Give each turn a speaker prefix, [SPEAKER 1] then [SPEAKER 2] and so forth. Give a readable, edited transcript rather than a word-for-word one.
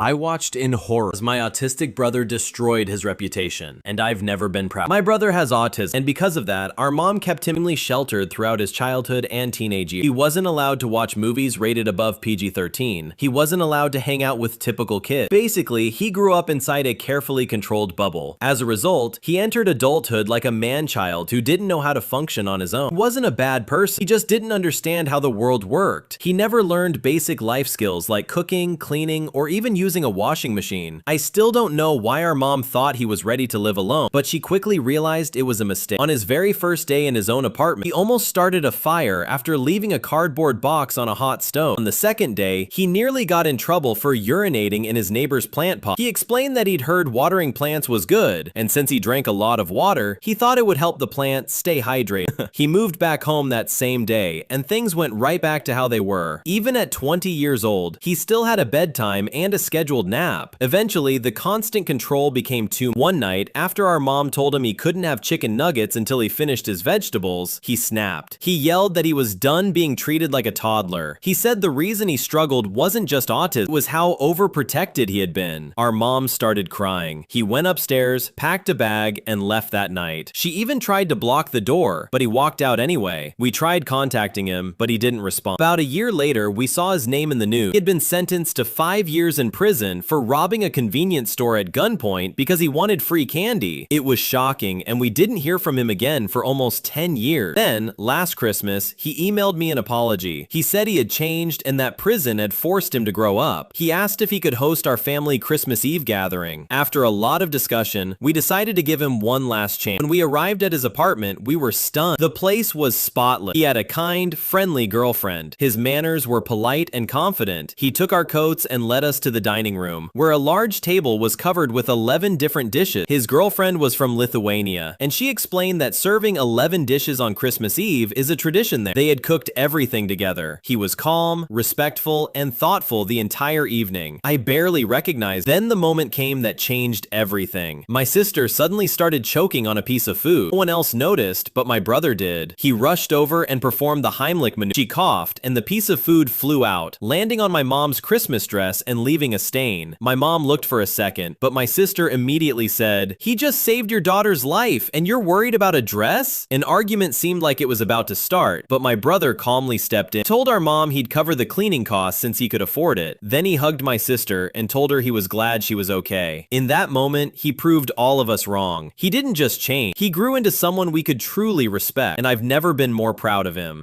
[SPEAKER 1] I watched in horror as my autistic brother destroyed his reputation, and I've never been proud. My brother has autism, and because of that, our mom kept him sheltered throughout his childhood and teenage years. He wasn't allowed to watch movies rated above PG-13. He wasn't allowed to hang out with typical kids. Basically, he grew up inside a carefully controlled bubble. As a result, he entered adulthood like a man-child who didn't know how to function on his own. He wasn't a bad person, he just didn't understand how the world worked. He never learned basic life skills like cooking, cleaning, or even using a washing machine. I still don't know why our mom thought he was ready to live alone, but she quickly realized it was a mistake. On his very first day in his own apartment, he almost started a fire after leaving a cardboard box on a hot stove. On the second day, he nearly got in trouble for urinating in his neighbor's plant pot. He explained that he'd heard watering plants was good, and since he drank a lot of water, he thought it would help the plant stay hydrated. He moved back home that same day, and things went right back to how they were. Even at 20 years old, he still had a bedtime and a scheduled nap. Eventually, the constant control became too much. One night, after our mom told him he couldn't have chicken nuggets until he finished his vegetables, he snapped. He yelled that he was done being treated like a toddler. He said the reason he struggled wasn't just autism, it was how overprotected he had been. Our mom started crying. He went upstairs, packed a bag, and left that night. She even tried to block the door, but he walked out anyway. We tried contacting him, but he didn't respond. About a year later, we saw his name in the news. He had been sentenced to 5 years in prison for robbing a convenience store at gunpoint because he wanted free candy. It was shocking, and we didn't hear from him again for almost 10 years. Then, last Christmas, he emailed me an apology. He said he had changed and that prison had forced him to grow up. He asked if he could host our family Christmas Eve gathering. After a lot of discussion, we decided to give him one last chance. When we arrived at his apartment, we were stunned. The place was spotless. He had a kind, friendly girlfriend. His manners were polite and confident. He took our coats and led us to the dining room, where a large table was covered with 11 different dishes. His girlfriend was from Lithuania, and she explained that serving 11 dishes on Christmas Eve is a tradition there. They had cooked everything together. He was calm, respectful, and thoughtful the entire evening. I barely recognized. Then the moment came that changed everything. My sister suddenly started choking on a piece of food. No one else noticed, but my brother did. He rushed over and performed the Heimlich maneuver. She coughed, and the piece of food flew out, landing on my mom's Christmas dress and leaving a stain. My mom looked for a second, but my sister immediately said, "He just saved your daughter's life, and you're worried about a dress?" An argument seemed like it was about to start, but my brother calmly stepped in, told our mom he'd cover the cleaning costs since he could afford it. Then he hugged my sister and told her he was glad she was okay. In that moment, he proved all of us wrong. He didn't just change, he grew into someone we could truly respect, and I've never been more proud of him.